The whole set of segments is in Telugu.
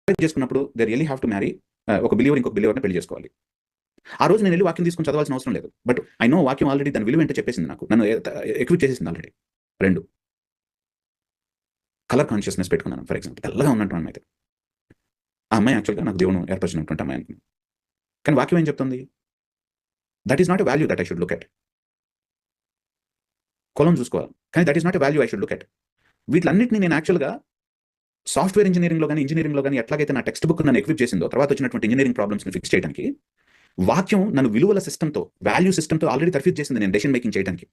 చేసుకున్నప్పుడు they really have to marry ఒక బిలీవర్ ఇంకొక బిలీవర్ని పెళ్లి చేసుకోవాలి. ఆ రోజు నేను వెళ్ళి వాక్యం తీసుకుని చదవాల్సిన అవసరం లేదు. బట్ ఐ నో వాక్యం ఆల్రెడీ దాని విలువ ఏంటో చెప్పేసింది నాకు. నన్ను ఎక్విప్ చేసేసింది ఆల్రెడీ. 2 కలర్ కాన్షియస్‌నెస్ పెట్టుకున్నాను. ఫర్ ఎగ్జాంపుల్ తెల్లగా ఉన్నటువంటి అమ్మాయి అయితే. ఆ అమ్మాయి యాక్చువల్‌గా నాకు దేవుడు ఏర్పరిచినటువంటి అమ్మాయి అనుకున్నాను. కానీ వాక్యం ఏం చెప్తుంది? That is not a value that I should look at. కులం చూసుకోవాలి. కానీ that is not a value I should look at. వీటిలన్నిటిని నేను యాక్చువల్‌గా సాఫ్ట్‌వేర్ ఇంజినీరింగ్‌లో గాని, ఇంజినీరింగ్‌లో గాని ఎట్లాగైతే నా టెక్స్ట్ బుక్ నన్ను ఎక్విప్ చేసిందో, తర్వాత వచ్చినటువంటి ఇంజినీరింగ్ ప్రాబ్లమ్స్‌ని ఫిక్స్ చేయడానికి, వాక్యం నన్ను విలువల సిస్టమ్‌తో, వాల్యూ సిస్టమ్‌తో ఆల్రెడీ తర్ఫీదు చేసింది నేను డెసిషన్ మేకింగ్ చేయడానికి.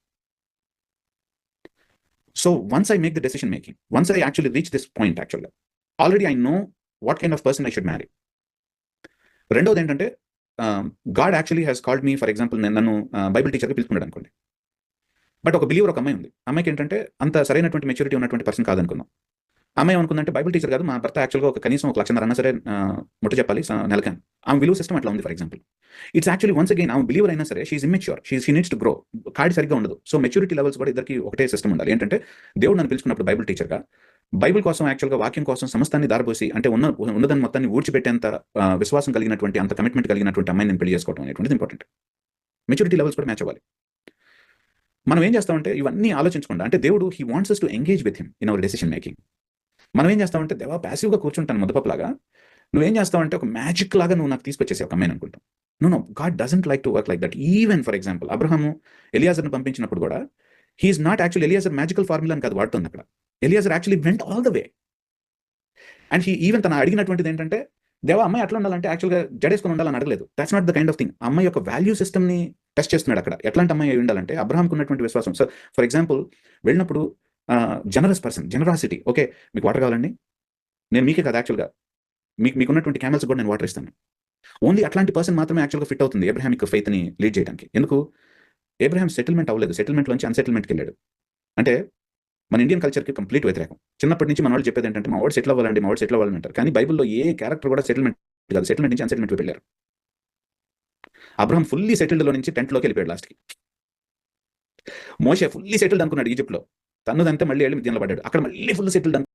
So once I make the decision making, once I actually reach this point యాక్చువల్‌గా, already I know what kind of person I should marry. రెండోది ఏంటంటే God actually has called me for example నన్ను బైబిల్ టీచర్‌గా పిలుచుకున్నాడు అనుకోండి. బట్ ఒక బిలీవర్ ఒక అమ్మాయి ఉంది. అమ్మాయికి ఏంటంటే అంత సరైనటువంటి మెచ్యూరిటీ ఉన్నటువంటి పర్సన్ కాదనుకుందాం. అమ్మాయి ఏమనుకుందంటే బైబిల్ టీచర్ కాదు, మా భర్త యాక్చువల్‌గా కనీసం 1,50,000 అన్నా సరే ముట్ట చెప్పాలి నెలకి. ఆమె విలువ సిస్టమ్ అట్లా ఉంది for example. It's actually once again ఆమె బిలీవర్ అయినా సరే she is immature. She needs to grow. కాడి సరిగ్గా ఉండదు. సో మెచ్యూరిటీ లెవెల్స్ కూడా ఇద్దరికి ఒకటే సిస్టమ్ ఉండాలి. ఏంటంటే దేవుడు నన్ను పిలుచుకున్నప్పుడు బైబిల్ టీచర్‌గా, బైబిల్ కోసం యాక్చువల్‌గా వాక్యం కోసం సమస్తాన్ని దారపోసి అంటే ఉన్నదాన్ని మొత్తాన్ని ఊడ్చిపెట్టేంత విశ్వాసం కలిగినటువంటి, అంత కమిట్మెంట్ కలిగినటువంటి అమ్మాయిని నేను పెళ్లి చేసుకోవడం అనేటువంటిది ఇంపార్టెంట్. మెచ్యూరిటీ లెవెల్స్ కూడా మ్యాచ్ అవ్వాలి. మనం ఏం చేస్తామంటే ఇవన్నీ ఆలోచించకుండా, అంటే దేవుడు he wants us to engage with him in our decision making. మనం ఏం చేస్తామంటే దేవా ప్యాసివ్‌గా కూర్చుంటాను ముద్దపప్పులాగా. నువ్వేం చేస్తావంటే ఒక మ్యాజిక్ లాగా నువ్వు నాకు తీసుకొచ్చేసావు ఒక అమ్మాయిని అనుకుంటాం. No God doesn't like to work like that. Even for example Abraham ఎలియాజర్‌ని పంపించినప్పుడు కూడా he is not actually Eliezer magical formula అని కాదు వాడుతుంది అక్కడ. Eliezer actually went all the way. And he even తను అడిగినటువంటిది ఏంటంటే, దేవా అమ్మాయి అట్లా ఉండాలంటే యాక్చువల్‌గా జడేసుకొని ఉండాలని అడగలేదు. That's not the kind of thing. అమ్మాయి యొక్క వాల్యూ సిస్టమ్‌ని టెస్ట్ చేస్తున్నాడు అక్కడ. ఎట్లాంటి అమ్మాయి అయి ఉండాలంటే అబ్రహాంకి ఉన్నటువంటి విశ్వాసం. సో ఫర్ ఎగ్జాంపుల్ వెళ్ళినప్పుడు జనరస్ పర్సన్, జనరాసిటీ. ఓకే, మీకు వాటర్ కావాలండి? నేను మీకే కాదు యాక్చువల్‌గా మీకున్నటువంటి క్యామెల్స్ కూడా నేను వాటర్ ఇస్తాను. ఓన్లీ అట్లాంటి పర్సన్ మాత్రమే యాక్చువల్‌గా ఫిట్ అవుతుంది అబ్రహామిక్ ఫెయిత్‌ని లీడ్ చేయడానికి. ఎందుకు? అబ్రహాం సెటిల్మెంట్ అవ్వలేదు. సెటిల్మెంట్‌లోంచి అన్‌సెటిల్మెంట్‌కి వెళ్ళాడు. అంటే మన ఇండియన్ కల్చర్‌కి కంప్లీట్ వ్యతిరేకం. చిన్నప్పటి నుంచి మన వాళ్ళు చెప్పేది ఏంటంటే మా వాడు సెటిల్ అవ్వాలండి, మా వాడు సెటిల్ అవ్వాలని అంటారు. కానీ బైబిల్‌లో ఏ క్యారెక్టర్ కూడా సెటిల్మెంట్ కాదు. సెటిల్మెంట్ నుంచి అన్‌సెటిల్మెంట్‌కి వెళ్ళారు. అబ్రహాం ఫుల్లీ సెటిల్డ్‌లో నుంచి టెంట్‌లోకి వెళ్ళిపోయాడు లాస్ట్‌కి. మోషే ఫుల్లీ సెటిల్డ్ అనుకున్నాడు ఈజిప్ట్‌లో. తన్నుదంటే మళ్ళీ వెళ్ళి మిద్యాన్‌లో పడ్డాడు. అక్కడ మళ్ళీ ఫుల్ సెటిల్డ్